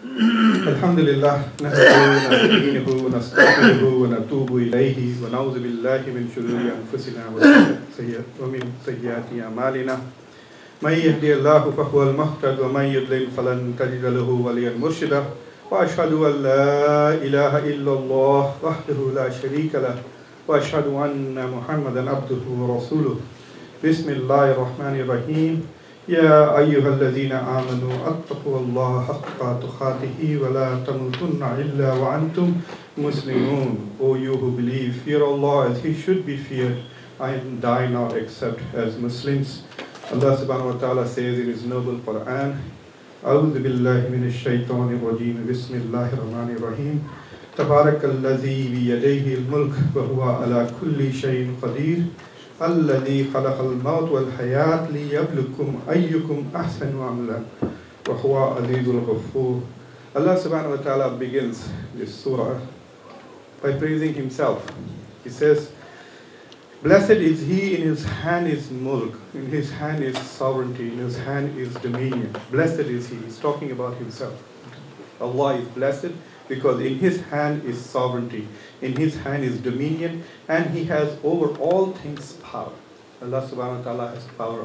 الحمد لله نحمده ونستعينه ونستغفره ونتوب إليه ونعوذ بالله من شرور أنفسنا ومن سيئات أعمالنا من يهدي الله فهو المهتد ومن يضلل فلن تجد له وليا مرشدا وأشهد أن لا إله إلا الله وحده لا شريك له وأشهد أن محمدا عبده ورسوله بسم الله الرحمن الرحيم يا أيها الذين آمنوا اتقوا الله حق تقاته ولا تموتن إلا وأنتم مسلمون. O you who believe, fear Allah as He should be feared and die not except as Muslims. Allah subhanahu wa ta'ala says in His noble Quran, أعوذ بالله من الشيطان الرجيم بسم الله الرحمن الرحيم تبارك الذي بيده الملك وهو على كل شيء قدير الذي خلق الموت والحياة ليبلوكم أيكم أحسن عملا وهو عزيز الغفور. Allah subhanahu wa ta'ala begins this surah by praising Himself. He says, blessed is He, in His hand is mulk, in His hand is sovereignty, in His hand is dominion. Blessed is He. He's talking about Himself. Allah is blessed because in His hand is sovereignty, in His hand is dominion, and He has over all things power. Allah subhanahu wa ta'ala has power.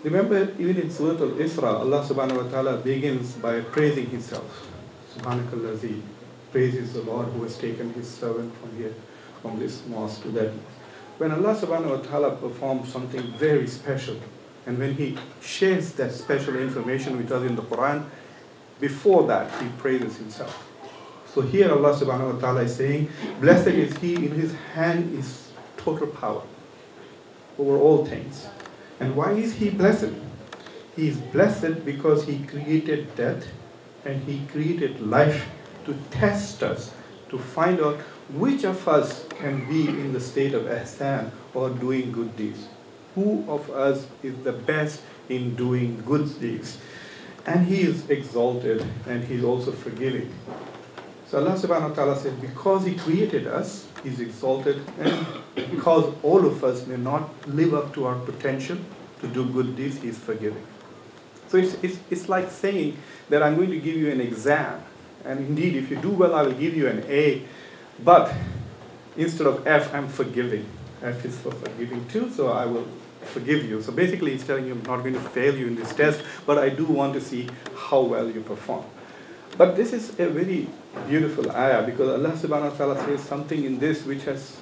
Remember, even in Surah Al-Isra, Allah subhanahu wa ta'ala begins by praising Himself. Subhanakallazi, praises the Lord who has taken His servant from here, from this mosque to that. When Allah subhanahu wa ta'ala performs something very special, and when He shares that special information with us in the Quran, before that, He praises Himself. So here Allah subhanahu wa ta'ala is saying, blessed is He, in His hand is total power over all things. And why is He blessed? He is blessed because He created death and He created life to test us, to find out which of us can be in the state of ihsan or doing good deeds. Who of us is the best in doing good deeds? And He is exalted and He is also forgiving. So Allah subhanahu wa ta'ala said, because He created us, He is exalted, and because all of us may not live up to our potential to do good deeds, He is forgiving. So it's like saying that I'm going to give you an exam, and indeed if you do well I will give you an A, but instead of F I'm forgiving. F is for forgiving too, so I will forgive you. So basically He's telling you, I'm not going to fail you in this test, but I do want to see how well you perform. But this is a very beautiful ayah, because Allah subhanahu wa ta'ala says something in this which has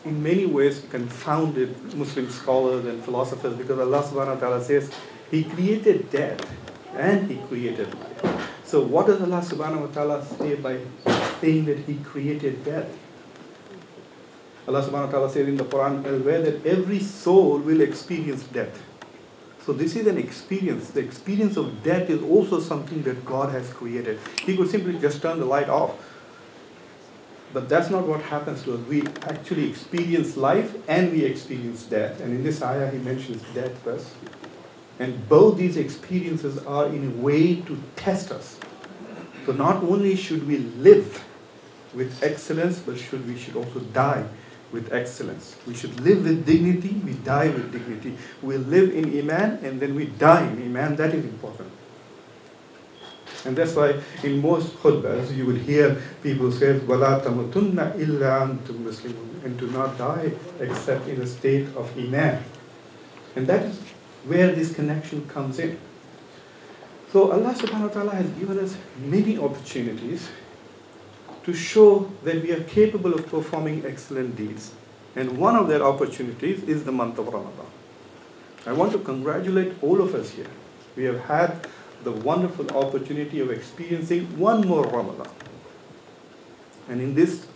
in many ways confounded Muslim scholars and philosophers, because Allah subhanahu wa ta'ala says He created death and He created life. So what does Allah subhanahu wa ta'ala say by saying that He created death? Allah subhanahu wa ta'ala says in the Quran elsewhere that every soul will experience death. So this is an experience. The experience of death is also something that God has created. He could simply just turn the light off. But that's not what happens to us. We actually experience life and we experience death. And in this ayah He mentions death first. And both these experiences are in a way to test us. So not only should we live with excellence, but we should also die with excellence. We should live with dignity, we die with dignity. We live in Iman and then we die in Iman. That is important. And that's why in most khutbahs you would hear people say, وَلَا تَمُتُنَّ إِلَّا أَنْتُمْ مُسْلِمُونَ, and do not die except in a state of Iman. And that is where this connection comes in. So Allah subhanahu wa ta'ala has given us many opportunities to show that we are capable of performing excellent deeds. And one of their opportunities is the month of Ramadan. I want to congratulate all of us here. We have had the wonderful opportunity of experiencing one more Ramadan. And in this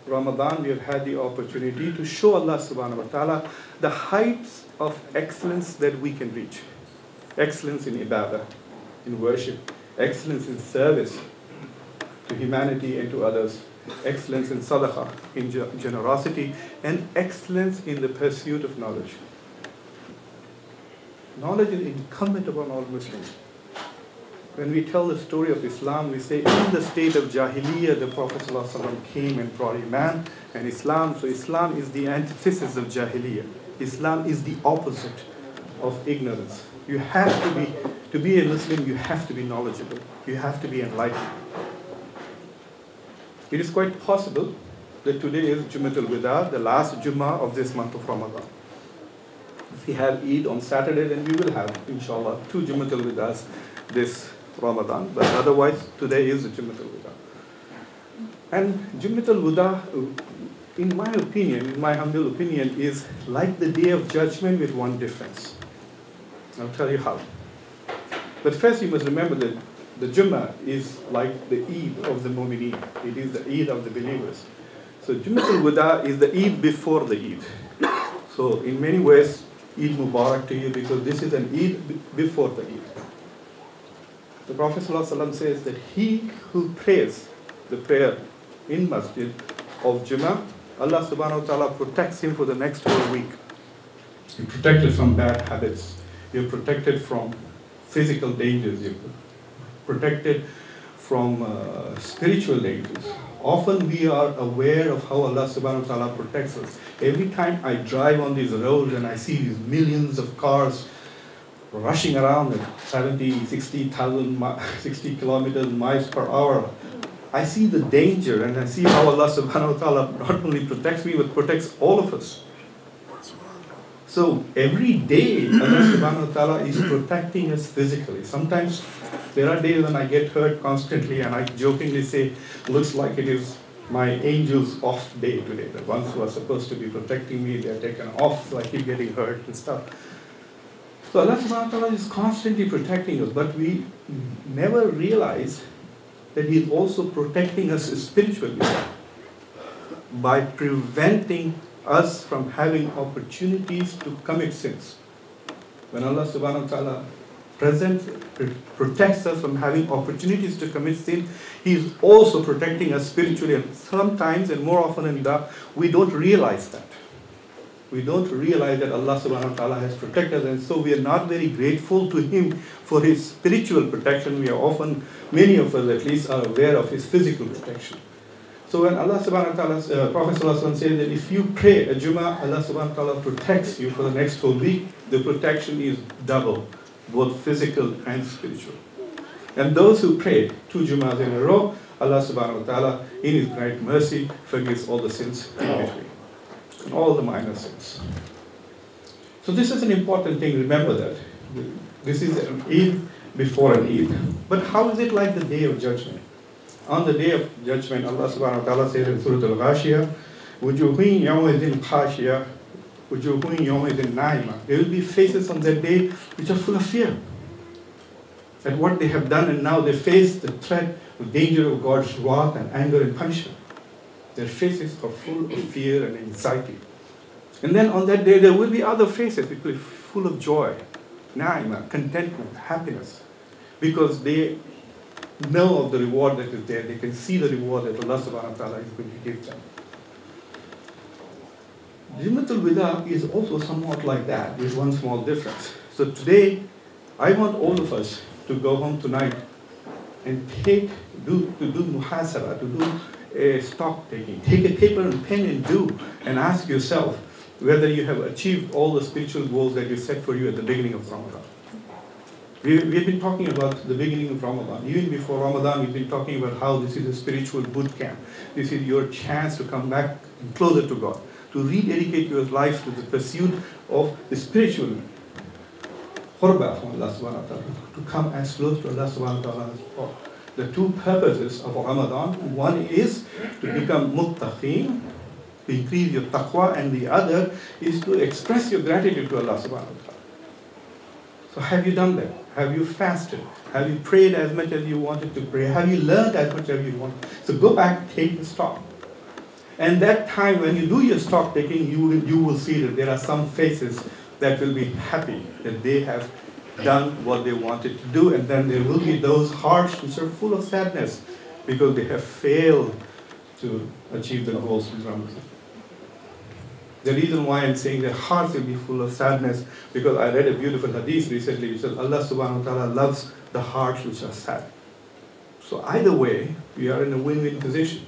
Ramadan, we have had the opportunity to show Allah subhanahu wa ta'ala the heights of excellence that we can reach. Excellence in ibadah, in worship, excellence in service to humanity and to others, excellence in sadaqah, in generosity, and excellence in the pursuit of knowledge. Knowledge is incumbent upon all Muslims. When we tell the story of Islam, we say in the state of Jahiliyyah, the Prophet ﷺ came and brought Iman and Islam. So Islam is the antithesis of Jahiliyyah. Islam is the opposite of ignorance. You have to be To be a Muslim, you have to be knowledgeable. You have to be enlightened. It is quite possible that today is Jummatul Wida, the last Jummah of this month of Ramadan. If we have Eid on Saturday, then we will have, inshallah, 2 Jummatul Widas this Ramadan. But otherwise, today is the Jummatul Wida. And Jummatul Wida, in my opinion, in my humble opinion, is like the Day of Judgment with one difference. I'll tell you how. But first you must remember that the Jummah is like the Eid of the Mu'mineen. It is the Eid of the believers. So Jummatul Wida is the Eid before the Eid. So in many ways, Eid Mubarak to you, because this is an Eid before the Eid. The Prophet ﷺ says that he who prays the prayer in Masjid of Jummah, Allah subhanahu wa ta'ala protects him for the next whole week. You're protected from bad habits. You're protected from physical dangers. You're protected from spiritual dangers. Often we are aware of how Allah subhanahu wa ta'ala protects us. Every time I drive on these roads and I see these millions of cars rushing around at 70, 60 kilometers, miles per hour, I see the danger and I see how Allah subhanahu wa ta'ala not only protects me but protects all of us. So every day Allah subhanahu wa ta'ala is protecting us physically. Sometimes there are days when I get hurt constantly and I jokingly say, looks like it is my angel's off day today. The ones who are supposed to be protecting me, they are taken off, so I keep getting hurt and stuff. So Allah subhanahu wa ta'ala is constantly protecting us, but we never realize that He is also protecting us spiritually by preventing us from having opportunities to commit sins. When Allah subhanahu wa ta'ala protects us from having opportunities to commit sin, He is also protecting us spiritually. And sometimes, and more often than that, we don't realize that. We don't realize that Allah subhanahu wa ta'ala has protected us, and so we are not very grateful to Him for His spiritual protection. We are often, many of us at least, are aware of His physical protection. So when Allah subhanahu wa ta'ala, Prophet sallallahu alaihi wasallam says that if you pray a Jummah, Allah subhanahu wa ta'ala protects you for the next whole week, the protection is double, both physical and spiritual. And those who pray 2 Jummahs in a row, Allah subhanahu wa ta'ala, in His great mercy, forgives all the sins in between, and all the minor sins. So this is an important thing, remember that. This is an Eid before an Eid. But how is it like the Day of Judgment? On the Day of Judgment, Allah subhanahu wa ta'ala says in Surah Al-Ghashiyah, وَجُوهٌ يَوْمَئِذٍ خَاشِيَةٌ وَجُوهٌ يَوْمَئِذٍ نَائِمَةٌ. There will be faces on that day which are full of fear at what they have done, and now they face the threat, the danger of God's wrath and anger and punishment. Their faces are full of fear and anxiety. And then on that day there will be other faces which will be full of joy, na'ima, contentment, happiness, because they know of the reward that is there. They can see the reward that Allah subhanahu wa ta'ala is going to give them. Jummatul Wida is also somewhat like that, with one small difference. So today, I want all of us to go home tonight and do muhasara, to do a stock taking. Take a paper and pen and ask yourself whether you have achieved all the spiritual goals that you set for you at the beginning of Ramadan. We've been talking about the beginning of Ramadan. Even before Ramadan, we've been talking about how this is a spiritual boot camp. This is your chance to come back closer to God, to rededicate your life to the pursuit of the spiritual Khutbah from Allah subhanahu wa ta'ala, to come as close to Allah subhanahu wa ta'ala as possible. The 2 purposes of Ramadan, one is to become muttaqeen, to increase your taqwa, and the other is to express your gratitude to Allah subhanahu wa ta'ala. So have you done that? Have you fasted? Have you prayed as much as you wanted to pray? Have you learned as much as you wanted? So go back, take the stock. And that time when you do your stock taking, you will see that there are some faces that will be happy that they have done what they wanted to do, and then there will be those hearts which are full of sadness because they have failed to achieve the goals in Ramadan. The reason why I'm saying that hearts will be full of sadness, because I read a beautiful hadith recently which says Allah subhanahu wa ta'ala loves the hearts which are sad. So either way, we are in a win-win position.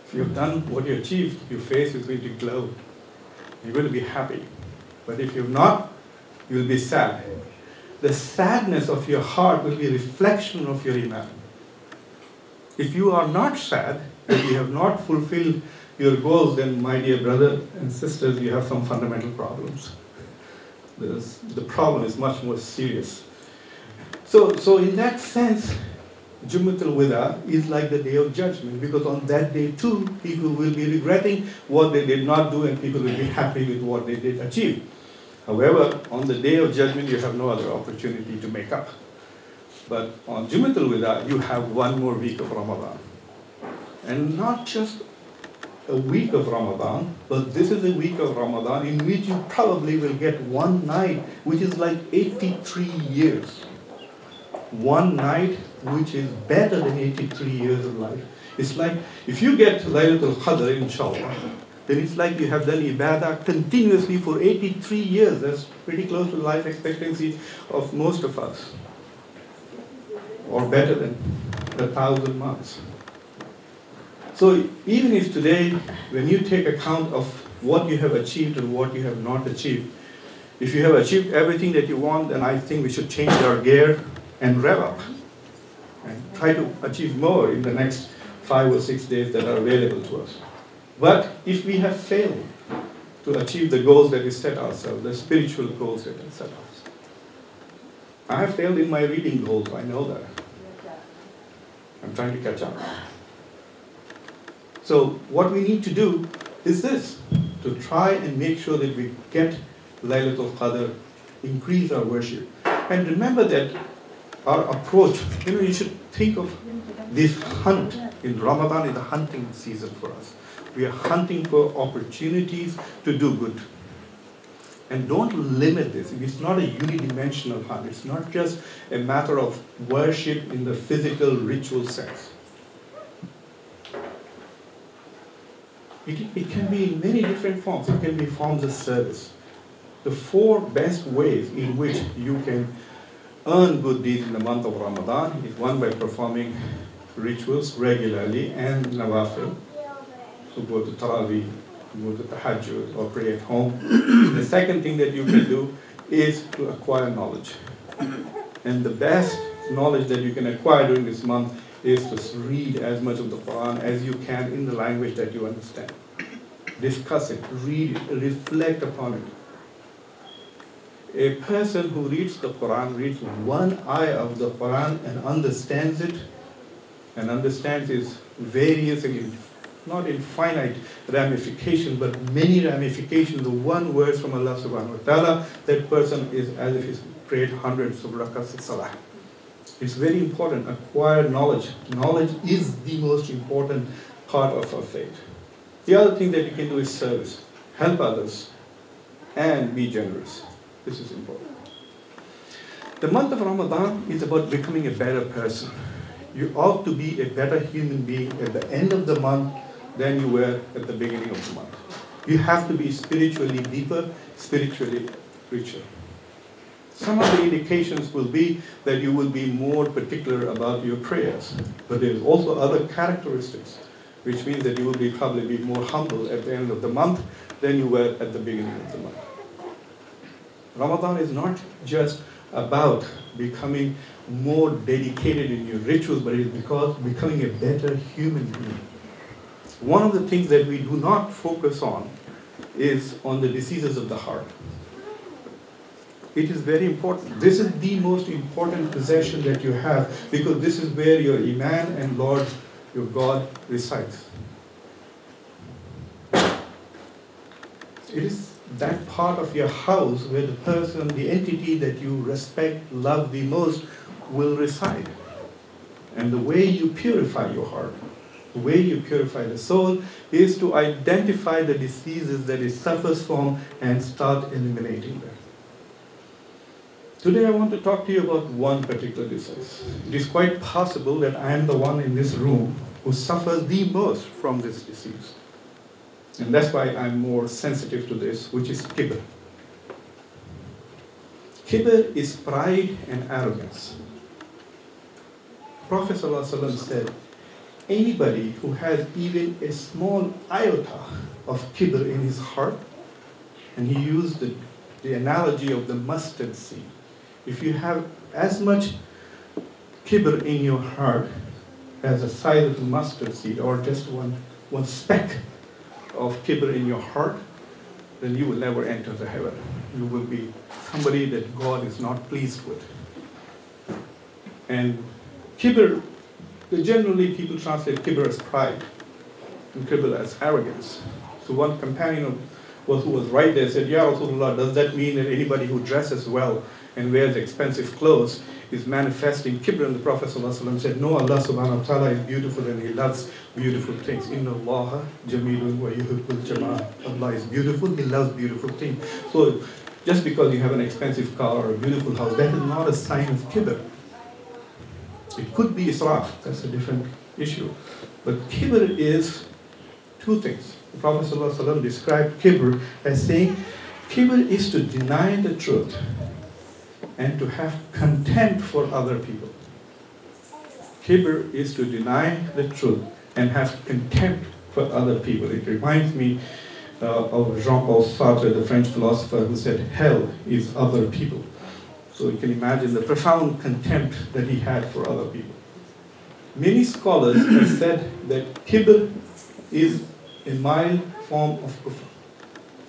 If you've done what you achieved, your face is going to glow. You're going to be happy. But if you've not, you'll be sad. the sadness of your heart will be a reflection of your iman. If you are not sad, if you have not fulfilled your goals, then my dear brother and sisters, you have some fundamental problems. The problem is much more serious. So in that sense, Jummatul Wida is like the day of judgment, because on that day too, people will be regretting what they did not do and people will be happy with what they did achieve. However, on the day of judgment, you have no other opportunity to make up. But on Jummatul Wida, you have one more week of Ramadan. And not just a week of Ramadan, but this is a week of Ramadan in which you probably will get one night, which is like 83 years. One night which is better than 83 years of life. It's like, if you get Laylatul Qadr, inshallah, then it's like you have done ibadah continuously for 83 years. That's pretty close to life expectancy of most of us. Or better than 1,000 months. So even if today, when you take account of what you have achieved and what you have not achieved, if you have achieved everything that you want, then I think we should change our gear and rev up and try to achieve more in the next 5 or 6 days that are available to us. But if we have failed to achieve the goals that we set ourselves, the spiritual goals that we set ourselves, I have failed in my reading goals, I know that. I'm trying to catch up. So what we need to do is this, to try and make sure that we get Laylatul Qadr, increase our worship. And remember that our approach, you should think of this hunt. In Ramadan is a hunting season for us. We are hunting for opportunities to do good. And don't limit this. It's not a unidimensional hunt. It's not just a matter of worship in the physical ritual sense. It can be in many different forms. It can be forms of service. The 4 best ways in which you can earn good deeds in the month of Ramadan is, one, by performing rituals regularly and nawafil. So go to Taraweeh, go to Tahajjud, or pray at home. The second thing that you can do is to acquire knowledge. And the best knowledge that you can acquire during this month is to read as much of the Quran as you can in the language that you understand. Discuss it, read it, reflect upon it. A person who reads the Quran, reads one ayah of the Quran and understands it, and understands its various, not infinite ramifications, but many ramifications of one word from Allah subhanahu wa ta'ala, that person is as if he's prayed hundreds of rakats of salah. It's very important, acquire knowledge. Knowledge is the most important part of our faith. The other thing that you can do is service. Help others and be generous. This is important. The month of Ramadan is about becoming a better person. You ought to be a better human being at the end of the month than you were at the beginning of the month. You have to be spiritually deeper, spiritually richer. Some of the indications will be that you will be more particular about your prayers. But there is also other characteristics, which means that you will probably be more humble at the end of the month than you were at the beginning of the month. Ramadan is not just about becoming more dedicated in your rituals, but it is because becoming a better human being. One of the things that we do not focus on is on the diseases of the heart. It is very important. This is the most important possession that you have, because this is where your Iman and Lord, your God, resides. It is that part of your house where the person, the entity that you respect, love the most will reside. And the way you purify your heart, the way you purify the soul, is to identify the diseases that it suffers from and start eliminating them. Today I want to talk to you about one particular disease. It is quite possible that I am the one in this room who suffers the most from this disease. And that's why I'm more sensitive to this, which is kibr. Kibr is pride and arrogance. Prophet ﷺ said, anybody who has even a small iota of kibr in his heart, and he used the analogy of the mustard seed. If you have as much kibr in your heart as the size of a mustard seed, or just one speck of kibr in your heart, then you will never enter the heaven. You will be somebody that God is not pleased with. And kibr, generally people translate kibr as pride and kibr as arrogance. So one companion who was right there said, Ya Rasulullah, does that mean that anybody who dresses well and wears expensive clothes is manifesting kibr? And the Prophet ﷺ said, no, Allah subhanahu wa ta'ala is beautiful and He loves beautiful things. Inna Allaha jamilun wa yuhibbul jamal. Allah is beautiful, He loves beautiful things. So just because you have an expensive car or a beautiful house, that is not a sign of kibr. It could be israf, that's a different issue. But kibr is two things. The Prophet ﷺ described kibr as saying, kibr is to deny the truth and to have contempt for other people. Kibr is to deny the truth and have contempt for other people. It reminds me of Jean-Paul Sartre, the French philosopher, who said, hell is other people. So you can imagine the profound contempt that he had for other people. Many scholars have said that kibr is a mild form of kufr.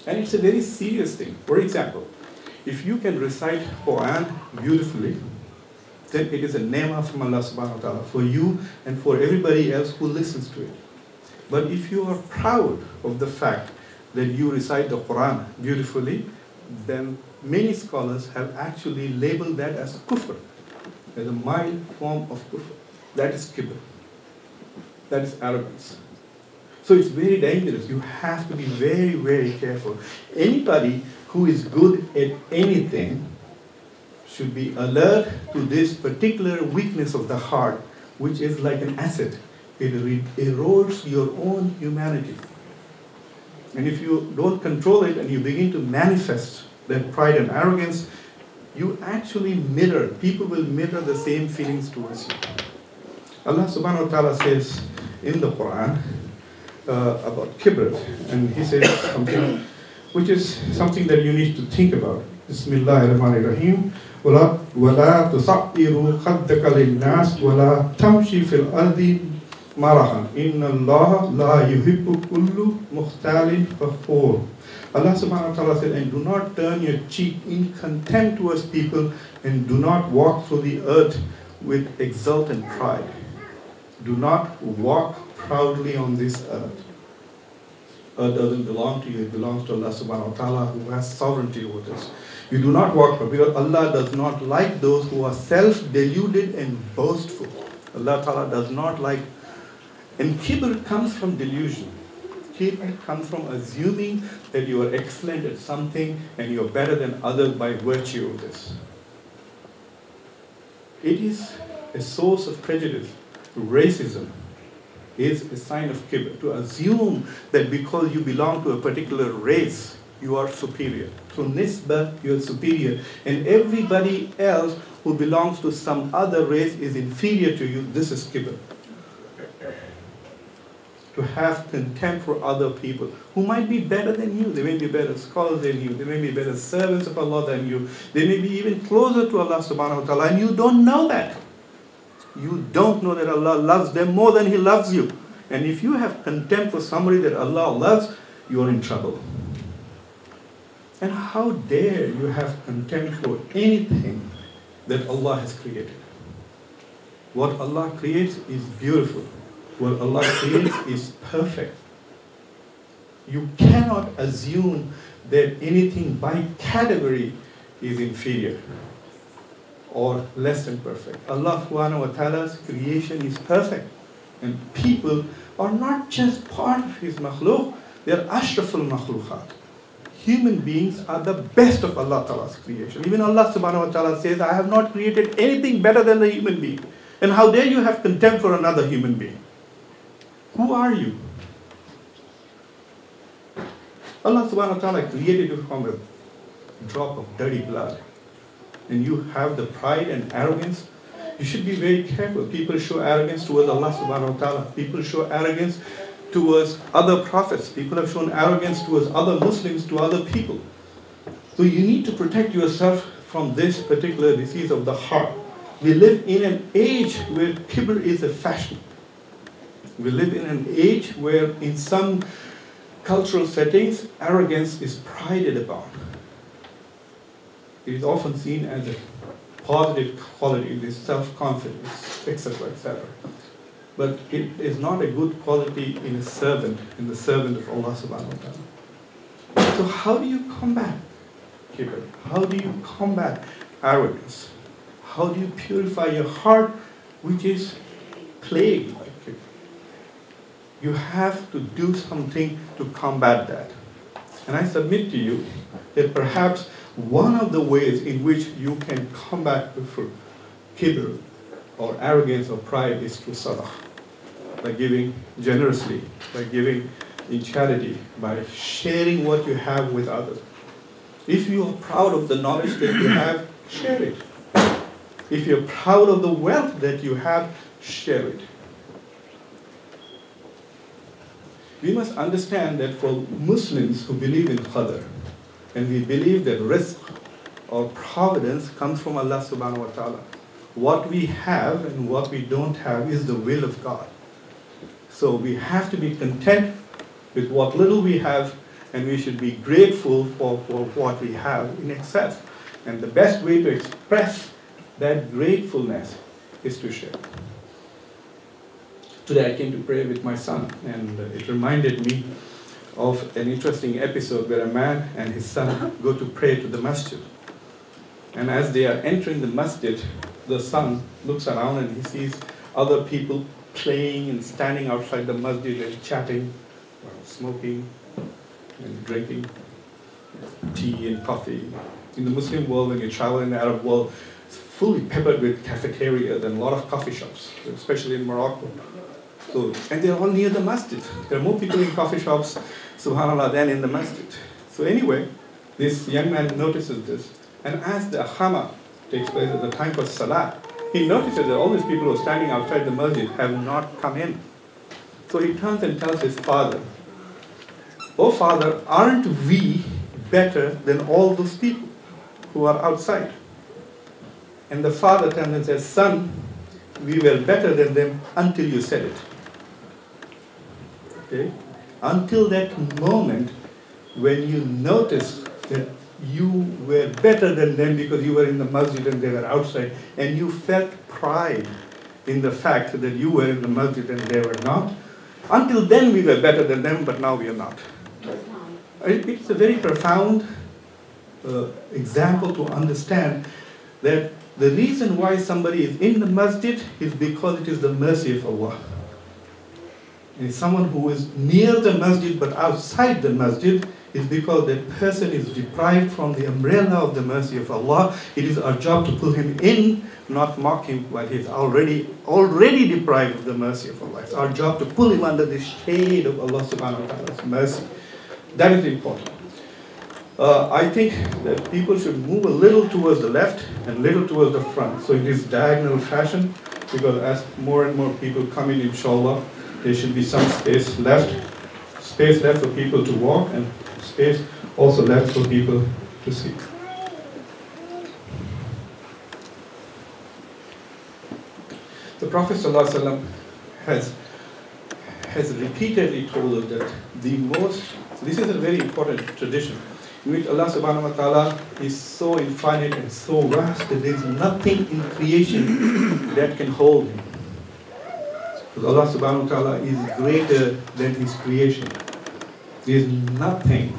And it's a very serious thing. For example, if you can recite Quran beautifully, then it is a ni'mah from Allah subhanahu wa ta'ala for you and for everybody else who listens to it. But if you are proud of the fact that you recite the Quran beautifully, then many scholars have actually labeled that as kufr, as a mild form of kufr. That is kibr. That is arrogance. So it's very dangerous. You have to be very, very careful. Anybody who is good at anything should be alert to this particular weakness of the heart, which is like an acid. It erodes your own humanity. And if you don't control it and you begin to manifest that pride and arrogance, you actually mirror, people will mirror the same feelings towards you. Allah subhanahu wa ta'ala says in the Quran about kibr, and He says something which is something that you need to think about. Bismillahirrahmanirrahim. وَلَا تُصَعِّرُوا خَدَّكَ لِلنَّاسِ وَلَا تَمْشِي فِي الْأَرْضِ مَرَحًا إِنَّ اللَّهَ لَا يُحِبُّ كُلُّ مُخْتَالٍ فَخُورٍ. Allah subhanahu wa ta'ala said, and do not turn your cheek in contempt towards people, and do not walk through the earth with exultant pride. Do not walk proudly on this earth. Earth doesn't belong to you, it belongs to Allah subhanahu wa ta'ala, who has sovereignty over this. You do not walk proudly, because Allah does not like those who are self-deluded and boastful. Allah ta'ala does not like, and kibr comes from delusion. Kibr comes from assuming that you are excellent at something and you are better than others by virtue of this. It is a source of prejudice. Racism is a sign of kibr. To assume that because you belong to a particular race, you are superior. So nisbah, you are superior. And everybody else who belongs to some other race is inferior to you. This is kibr. To have contempt for other people who might be better than you. They may be better scholars than you. They may be better servants of Allah than you. They may be even closer to Allah subhanahu wa ta'ala, and you don't know that. You don't know that Allah loves them more than He loves you. And if you have contempt for somebody that Allah loves, you are in trouble. And how dare you have contempt for anything that Allah has created? What Allah creates is beautiful. What Allah creates is perfect. You cannot assume that anything by category is inferior or less than perfect. Allah subhanahu wa ta'ala's creation is perfect. And people are not just part of His makhluk, they are ashraful makhlukhat. Human beings are the best of Allah ta'ala's creation. Even Allah subhanahu wa ta'ala says, I have not created anything better than the human being. And how dare you have contempt for another human being? Who are you? Allah subhanahu wa ta'ala created you from a drop of dirty blood. And you have the pride and arrogance. You should be very careful. People show arrogance towards Allah subhanahu wa ta'ala. People show arrogance towards other prophets. People have shown arrogance towards other Muslims, to other people. So you need to protect yourself from this particular disease of the heart. We live in an age where kibr is a fashion. We live in an age where in some cultural settings, arrogance is prided upon. It is often seen as a positive quality, this self-confidence, etc., etc. But it is not a good quality in a servant, in the servant of Allah subhanahu wa ta'ala. So how do you combat kibr? How do you combat arrogance? How do you purify your heart, which is plagued by kibr? You have to do something to combat that. And I submit to you that perhaps one of the ways in which you can combat kibr or arrogance or pride is through sadaqah, by giving generously, by giving in charity, by sharing what you have with others. If you are proud of the knowledge that you have, share it. If you're proud of the wealth that you have, share it. We must understand that for Muslims who believe in qadr, and we believe that rizq or providence comes from Allah subhanahu wa ta'ala, what we have and what we don't have is the will of God. So we have to be content with what little we have, and we should be grateful for what we have in excess. And the best way to express that gratefulness is to share. Today I came to pray with my son, and it reminded me of an interesting episode where a man and his son go to pray to the masjid. And as they are entering the masjid, the son looks around and he sees other people playing and standing outside the masjid and chatting, or smoking and drinking tea and coffee. In the Muslim world, when you travel in the Arab world, it's fully peppered with cafeterias and a lot of coffee shops, especially in Morocco. So, and they're all near the masjid. There are more people in coffee shops, subhanAllah, than in the masjid. So anyway, this young man notices this. And as the akhama takes place at the time for salah, he notices that all these people who are standing outside the masjid have not come in. So he turns and tells his father, "Oh father, aren't we better than all those people who are outside?" And the father turns and says, "Son, we were better than them until you said it." Okay? Until that moment when you noticed that you were better than them because you were in the masjid and they were outside, and you felt pride in the fact that you were in the masjid and they were not. Until then we were better than them, but now we are not. It's a very profound example to understand that the reason why somebody is in the masjid is because it is the mercy of Allah. And someone who is near the masjid but outside the masjid is because that person is deprived from the umbrella of the mercy of Allah. It is our job to pull him in, not mock him while he is already deprived of the mercy of Allah. It's our job to pull him under the shade of Allah subhanahu wa ta'ala's mercy. That is important. I think that people should move a little towards the left and a little towards the front. So it is diagonal fashion, because as more and more people come in, inshallah, there should be some space left for people to walk, and space also left for people to sit. The Prophet ﷺ has repeatedly told us that this is a very important tradition, in which Allah subhanahu wa ta'ala is so infinite and so vast that there is nothing in creation that can hold him. Because Allah subhanahu wa ta'ala is greater than his creation. There is nothing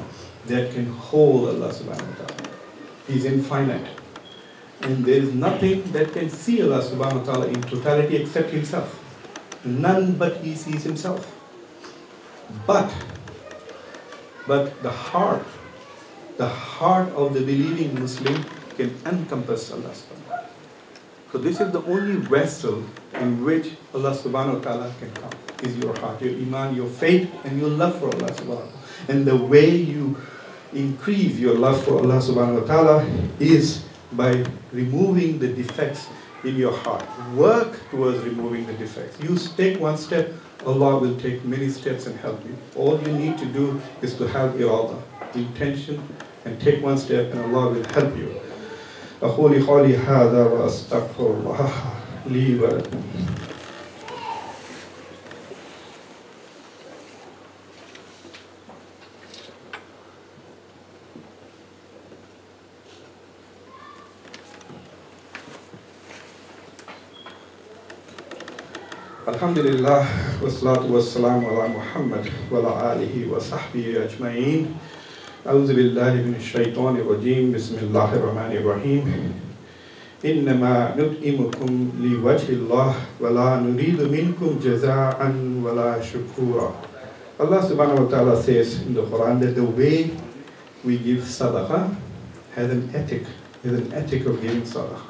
that can hold Allah subhanahu wa ta'ala. He is infinite. And there is nothing that can see Allah subhanahu wa ta'ala in totality except himself. None but he sees himself. But the heart of the believing Muslim can encompass Allah subhanahu wa ta'ala. So this is the only vessel in which Allah subhanahu wa ta'ala can come, is your heart, your iman, your faith, and your love for Allah subhanahu wa ta'ala. And the way you increase your love for Allah subhanahu wa ta'ala is by removing the defects in your heart. Work towards removing the defects. You take one step, Allah will take many steps and help you. All you need to do is to have irada, intention, and take one step, and Allah will help you. أقول قولي هذا وأستغفر الله لي ولكم. Alhamdulillah, wassalatu wassalamu ala Muhammad wa ala alihi wa sahbihi ajma'in. A'udhu billahi minash shaitanir rajim. Bismillahir rahmanir rahim. Innama nut'imukum li wajhillah wa la nuridu minkum jaza'an wa la shukura. Allah subhanahu wa ta'ala says in the Quran that the way we give sadaqah has an ethic of giving sadaqah.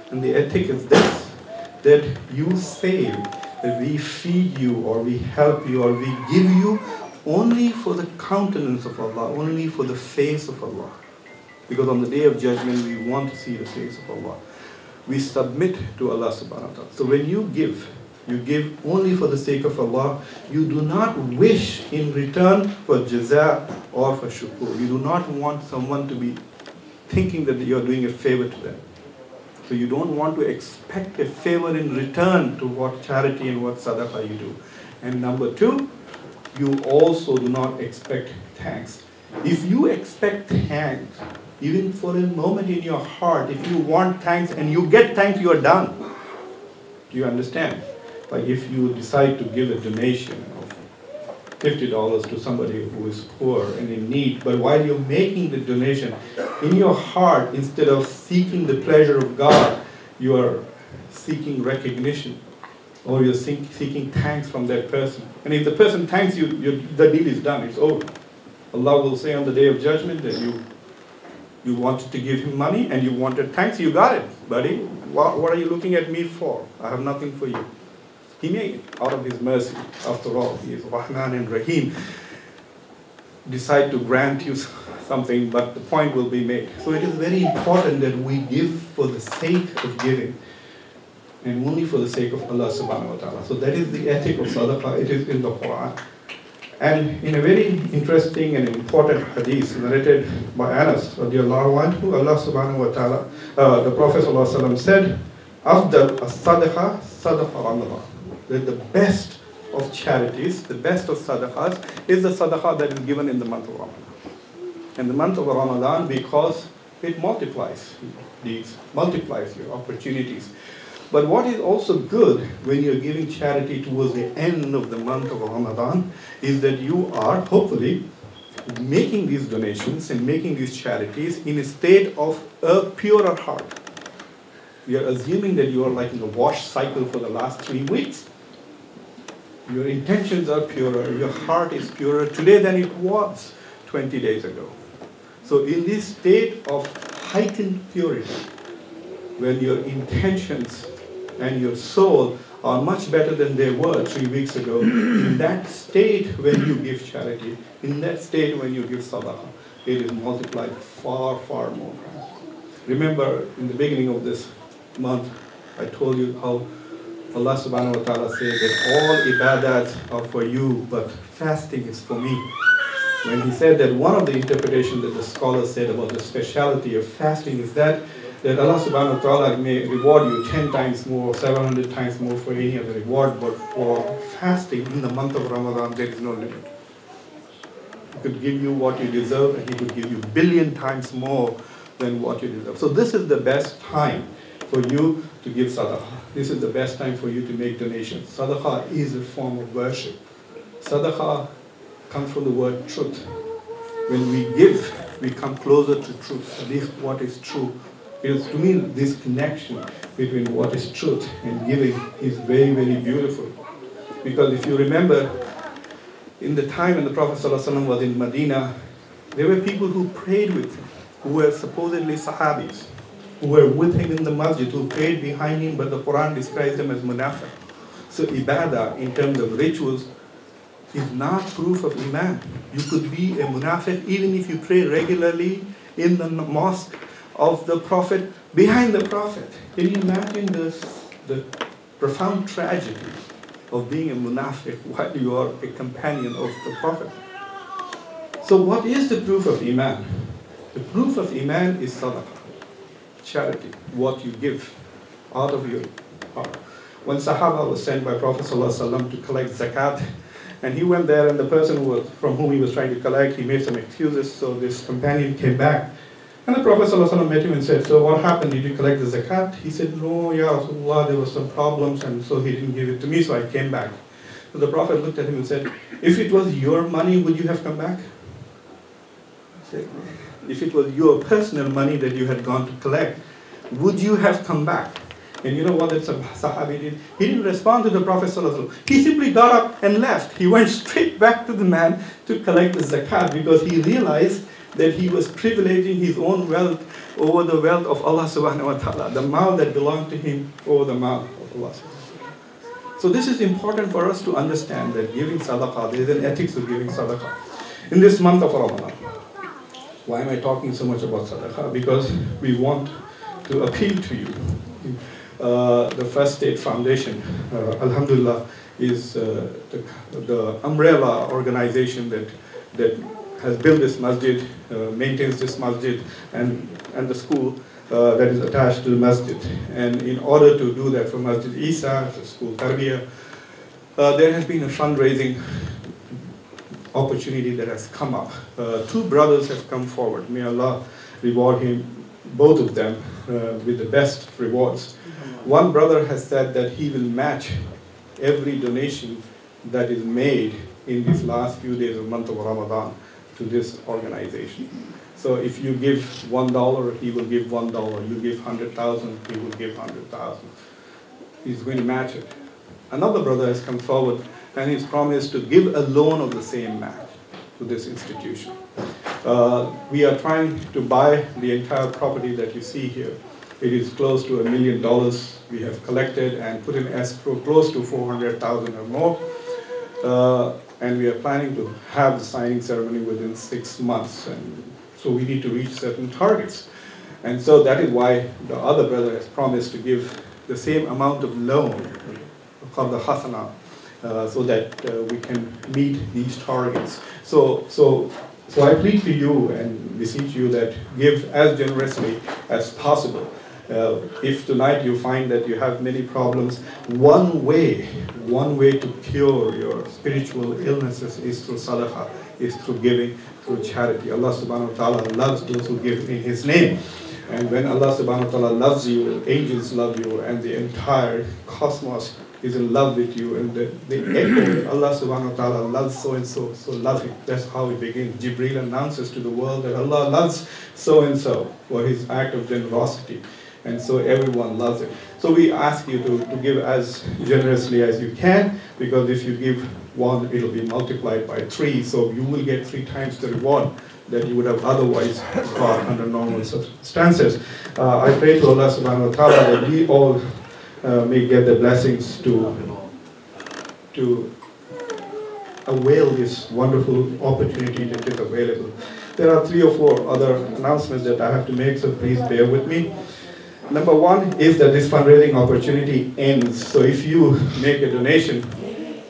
And the ethic is this, that you say that we feed you or we help you or we give you only for the countenance of Allah, only for the face of Allah. Because on the day of judgment we want to see the face of Allah. We submit to Allah subhanahu wa ta'ala. So when you give only for the sake of Allah. You do not wish in return for jaza or for shukur. You do not want someone to be thinking that you are doing a favor to them. So you don't want to expect a favor in return to what charity and what sadaqah you do. And number two, you also do not expect thanks. If you expect thanks, even for a moment in your heart, if you want thanks and you get thanks, you are done. Do you understand? Like if you decide to give a donation of $50 to somebody who is poor and in need, but while you're making the donation, in your heart, instead of seeking the pleasure of God, you are seeking recognition, or you're seeking thanks from that person. And if the person thanks you, the deal is done, it's over. Allah will say on the day of judgment that you wanted to give him money and you wanted thanks, you got it, buddy. What are you looking at me for? I have nothing for you. He may, out of his mercy, after all, he is Rahman and Rahim, decide to grant you something, but the point will be made. So it is very important that we give for the sake of giving, and only for the sake of Allah subhanahu wa ta'ala. So that is the ethic of sadaqah. It is in the Quran. And in a very interesting and important hadith narrated by Anas radiallahu anhu, Allah subhanahu wa ta'ala, the Prophet sallallahu alaihi wasallam said, Afdal as-sadaqa, sadaqa Ramadan. That the best of charities, the best of sadaqahs, is the sadaqah that is given in the month of Ramadan. And the month of Ramadan, because it multiplies these, multiplies your opportunities. But what is also good when you're giving charity towards the end of the month of Ramadan is that you are hopefully making these donations and making these charities in a state of a purer heart. We are assuming that you are like in a wash cycle for the last 3 weeks. Your intentions are purer, your heart is purer today than it was 20 days ago. So in this state of heightened purity, when your intentions and your soul are much better than they were 3 weeks ago, in that state when you give charity, in that state when you give sadaqah, it is multiplied far, far more. Remember, in the beginning of this month, I told you how Allah subhanahu wa ta'ala said that all ibadats are for you, but fasting is for me. When he said that, one of the interpretations that the scholars said about the speciality of fasting is that Allah subhanahu wa ta'ala may reward you 10 times more, 700 times more for any other reward, but for fasting in the month of Ramadan, there is no limit. He could give you what you deserve, and he could give you a billion times more than what you deserve. So this is the best time for you to give sadaqah. This is the best time for you to make donations. Sadaqah is a form of worship. Sadaqah comes from the word truth. When we give, we come closer to truth, at least what is true. Because to me, this connection between what is truth and giving is very, very beautiful. Because if you remember, in the time when the Prophet ﷺ was in Medina, there were people who prayed with him, who were supposedly Sahabis, who were with him in the masjid, who prayed behind him, but the Quran describes them as munafiq. So ibadah, in terms of rituals, is not proof of iman. You could be a munafiq even if you pray regularly in the mosque of the Prophet, behind the Prophet. Can you imagine the profound tragedy of being a munafiq while you are a companion of the Prophet? So what is the proof of iman? The proof of iman is sadaqah. charity, what you give out of your heart. When Sahaba was sent by Prophet ﷺ to collect zakat, and he went there, and the person from whom he was trying to collect, he made some excuses, so this companion came back. And the Prophet ﷺ met him and said, so what happened? Did you collect the zakat? He said, no, ya Rasulullah, there were some problems, and so he didn't give it to me, so I came back. So the Prophet looked at him and said, if it was your money, would you have come back? He said, if it was your personal money that you had gone to collect, would you have come back? And you know what that Sahabi did? He didn't respond to the Prophet ﷺ. He simply got up and left. He went straight back to the man to collect the zakat because he realized that he was privileging his own wealth over the wealth of Allah subhanahu wa ta'ala, the mal that belonged to him over the mal of Allah subhanahu wa ta'ala. So this is important for us to understand that giving sadaqah, there is an ethics of giving sadaqah. In this month of Ramadan, why am I talking so much about sadaqah? Because we want to appeal to you. The First State Foundation, Alhamdulillah, is the umbrella organization that has built this masjid, maintains this masjid, and the school that is attached to the masjid. And in order to do that for Masjid Isa, the school Tarbiyah, there has been a fundraising opportunity that has come up. Two brothers have come forward. May Allah reward both of them with the best rewards. One brother has said that he will match every donation that is made in these last few days of the month of Ramadan to this organization. So if you give $1, he will give $1. You give 100,000, he will give 100,000. He's going to match it. Another brother has come forward and he's promised to give a loan of the same match to this institution. We are trying to buy the entire property that you see here. It is close to $1 million. We have collected and put in escrow close to 400,000 or more. And we are planning to have the signing ceremony within 6 months. And so we need to reach certain targets. And so that is why the other brother has promised to give the same amount of loan, called the hasana, so that we can meet these targets. So I plead to you and beseech you that give as generously as possible. If tonight you find that you have many problems, one way to cure your spiritual illnesses is through sadaqah, is through giving, through charity. Allah subhanahu wa ta'ala loves those who give in His name. And when Allah subhanahu wa ta'ala loves you, angels love you, and the entire cosmos is in love with you, and the echo that Allah subhanahu wa ta'ala loves so and so, so love him. That's how it begins. Jibreel announces to the world that Allah loves so and so for his act of generosity. And so everyone loves it. So we ask you to give as generously as you can, because if you give one, it'll be multiplied by 3, so you will get 3 times the reward that you would have otherwise got under normal circumstances. I pray to Allah subhanahu wa ta'ala that we all may get the blessings to avail this wonderful opportunity that is available. There are 3 or 4 other announcements that I have to make, so please bear with me. Number 1 is that this fundraising opportunity ends. So if you make a donation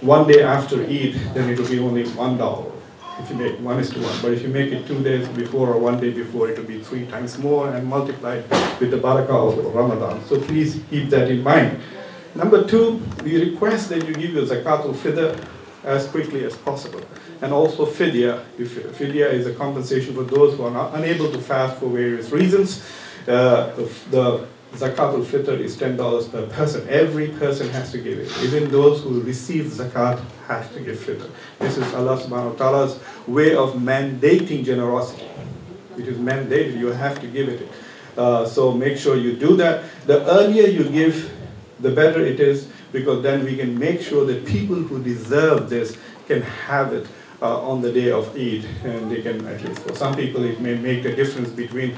one day after Eid, then it will be only $1. If you make 1:1, but if you make it 2 days before or 1 day before, it will be 3 times more and multiplied with the barakah of Ramadan. So please keep that in mind. Number 2, we request that you give your zakatul fitr as quickly as possible. And also fidya. Fidya is a compensation for those who are not unable to fast for various reasons. The zakatul fitr is $10 per person. Every person has to give it. Even those who receive zakat have to give fitr. This is Allah subhanahu wa ta'ala's way of mandating generosity. It is mandated, you have to give it. So make sure you do that. The earlier you give, the better it is, because then we can make sure that people who deserve this can have it on the day of Eid, and they can, at least for some people, it may make a difference between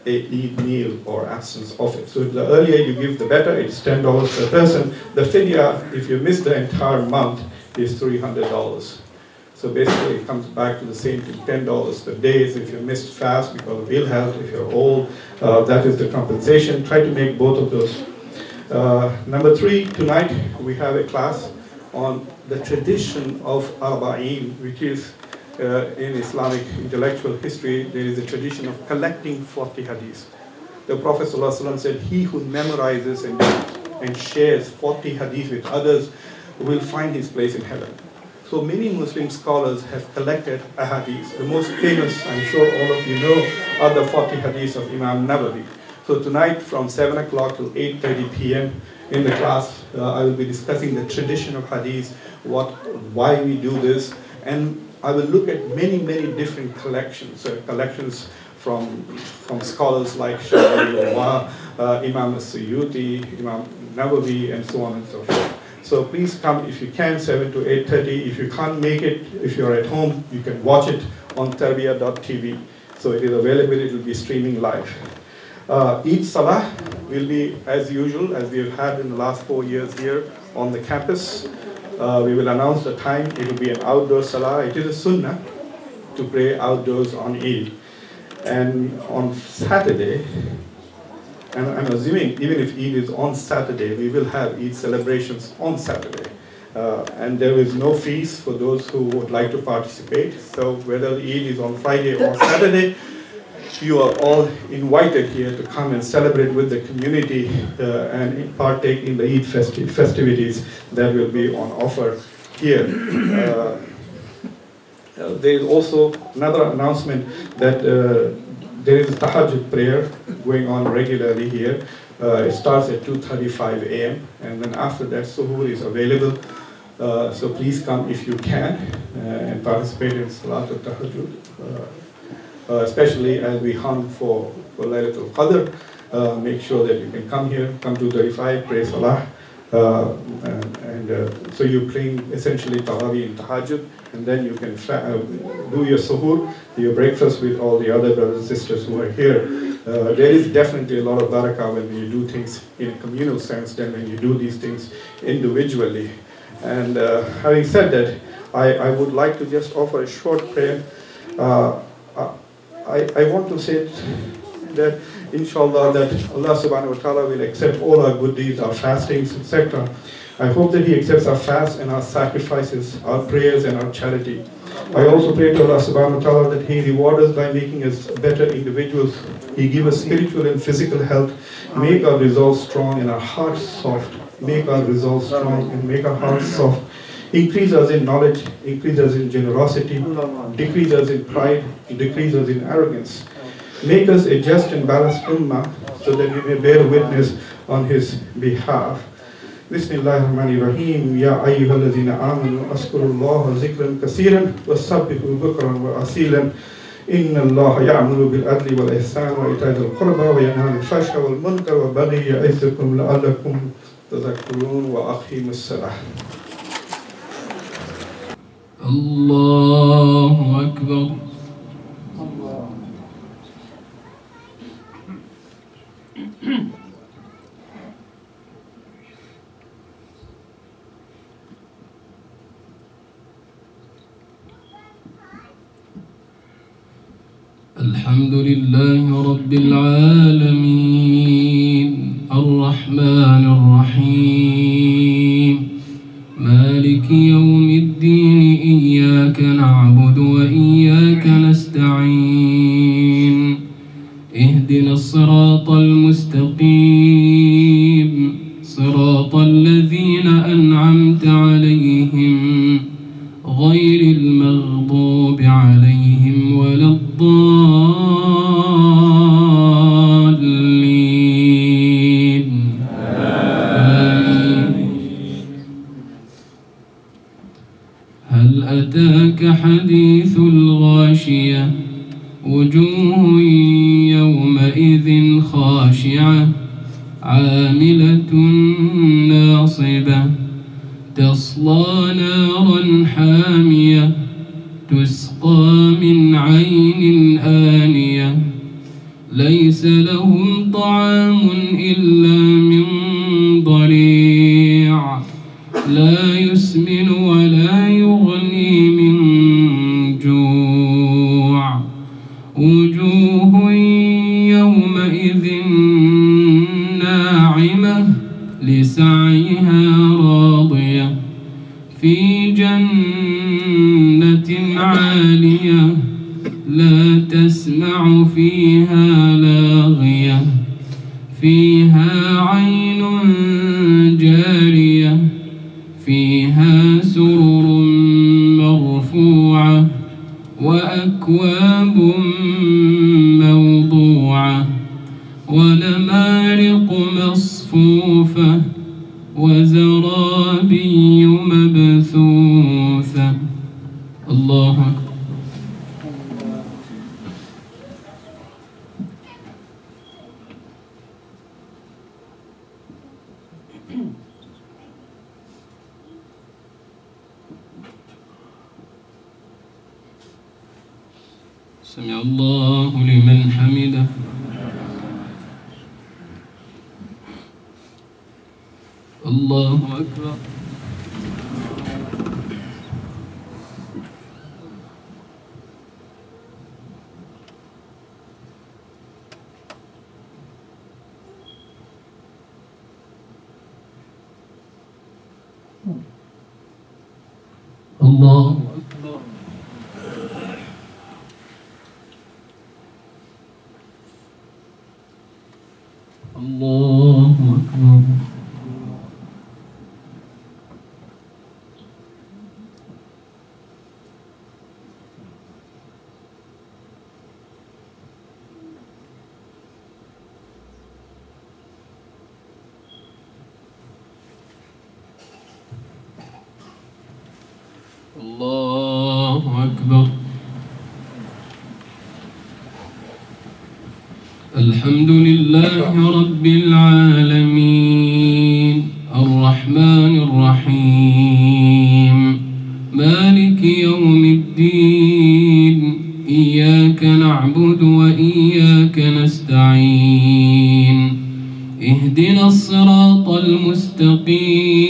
a Eid meal or absence of it. So the earlier you give, the better. It's $10 per person. The fidya, if you miss the entire month, is $300. So basically, it comes back to the same thing, $10 per day. If you missed fast because of ill health, if you're old, that is the compensation. Try to make both of those. Number 3, tonight we have a class on the tradition of Arba'in, which is in Islamic intellectual history, there is a tradition of collecting 40 hadiths. The Prophet ﷺ said, he who memorizes and shares 40 hadith with others will find his place in heaven. So many Muslim scholars have collected ahadith. The most famous, I'm sure all of you know, are the 40 hadiths of Imam Nawawi. So tonight from 7 o'clock till 8:30 p.m. in the class, I will be discussing the tradition of hadith, why we do this, and I will look at many different collections, collections from scholars like Shafi'i, Imam As-Suyuti, Imam Nawawi, and so on and so forth. So please come if you can, 7 to 8:30. If you can't make it, if you're at home, you can watch it on tarbiyah.tv. So it is available, it will be streaming live. Eid Salah will be as usual, as we have had in the last 4 years here on the campus. We will announce the time. It will be an outdoor Salah. It is a sunnah to pray outdoors on Eid. And on Saturday, and I'm assuming even if Eid is on Saturday, we will have Eid celebrations on Saturday. And there is no fees for those who would like to participate. So whether Eid is on Friday or Saturday, you are all invited here to come and celebrate with the community and partake in the Eid festivities that will be on offer here. There is also another announcement that there is a tahajjud prayer going on regularly here. It starts at 2:35 a.m. and then after that suhoor is available. So please come if you can and participate in Salat al-Tahajjud. Especially as we hunt for Laylatul Qadr, make sure that you can come here, come to 35, pray Salah, so you're praying essentially Tarawih and Tahajjud, and then you can do your suhoor, your breakfast with all the other brothers and sisters who are here. There is definitely a lot of barakah when you do things in a communal sense than when you do these things individually. And having said that, I would like to just offer a short prayer. I want to say that inshallah that Allah subhanahu wa ta'ala will accept all our good deeds, our fastings, etc. I hope that He accepts our fast and our sacrifices, our prayers and our charity. I also pray to Allah subhanahu wa ta'ala that He reward us by making us better individuals. He give us spiritual and physical health, make our resolve strong and our hearts soft. Make our resolve strong and make our hearts soft. Increase us in knowledge, increase us in generosity, decrease us in pride, decrease us in arrogance. Make us a just and balanced ummah so that we may bear witness on His behalf. Bismillahirrahmanirrahim. Ya ayyuhalladhina amanu askurullaha zikran kasiran wasabbihu bukran wa asilan. Inna Allah ya'muru bil adli wal ihsan wa ita'i dhil qurba wa yanha 'anil fahsha'i wal munkar wa baghi ya'idhukum la'allakum tadhakkarun wa aqimus salah. Allahu Akbar. Alhamdulillahi Rabbil Alameen Ar-Rahmanir Rahim Maliki Yawmiddin Iyyaka na'budu wa iyyaka nasta'in Ihdinas siratal mustaqim Siratal ladzina an'amta 'alayhim ghayril maghdubi 'alayhim waladdallin. Amin. Hal ataka hadithul ghashiyah wujuhun yawma'idhin khashi'ah 'amilatun nasibah تصلى نارا حامية تسقى من عين آنية ليس لهم طعام إلا من ضريع لا يسمن ولا يغني من جوع وجوه يومئذ ناعمة لسعيها راضية في جنة عالية لا تسمع فيها لاغية فيها سرر مرفوعة وأكواب موضوعة ونمارق مصفوفة وزرابي مبثوثة. الله أكبر. سمع الله لمن حمده. الله أكبر. الله أكبر. الله أكبر. الله أكبر. الحمد لله رب العالمين الرحمن الرحيم مالك يوم الدين إياك نعبد وإياك نستعين اهدنا الصراط المستقيم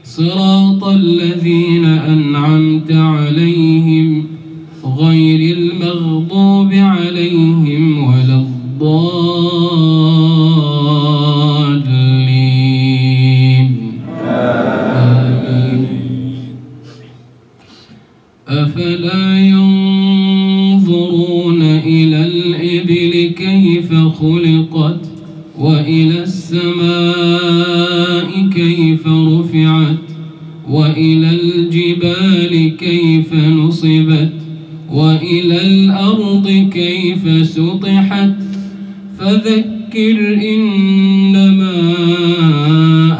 صراط الذين أنعمت عليهم غير المغضوب عليهم ولا الضالين. آمين. أفلا ينظرون إلى الإبل كيف خلقت وإلى السماء كيف رفعت وإلى الجبال كيف نصبت وإلى الأرض كيف سطحت فذكر إنما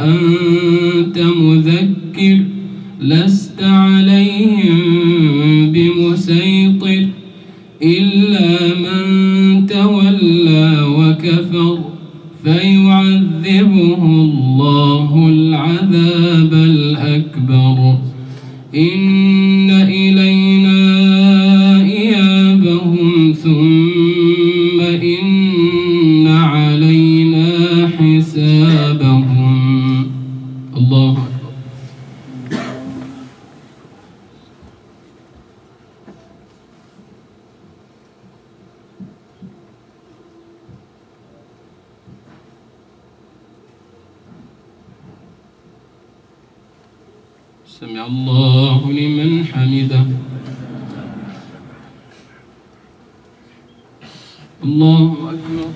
أنت مذكر لست عليهم بمسيطر إلا من تولى وكفر فيعذبه الله العذاب الأكبر. إن إلينا إيابهم ثم إن علينا حسابهم. الله أكبر. سمع الله لمن حمده. الله أكبر.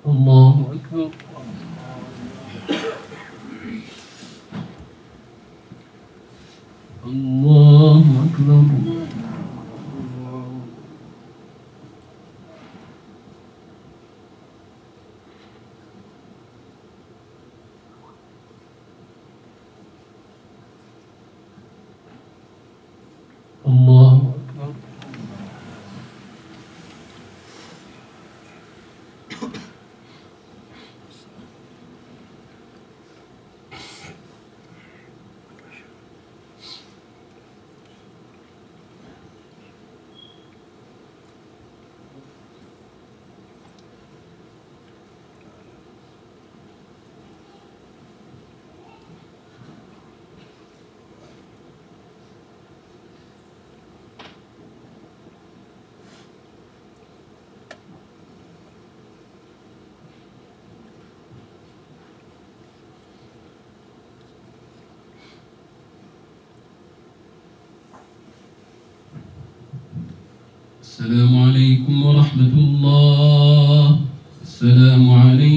الله أكبر. الله أكبر. الله أكبر. السلام عليكم ورحمة الله. السلام عليكم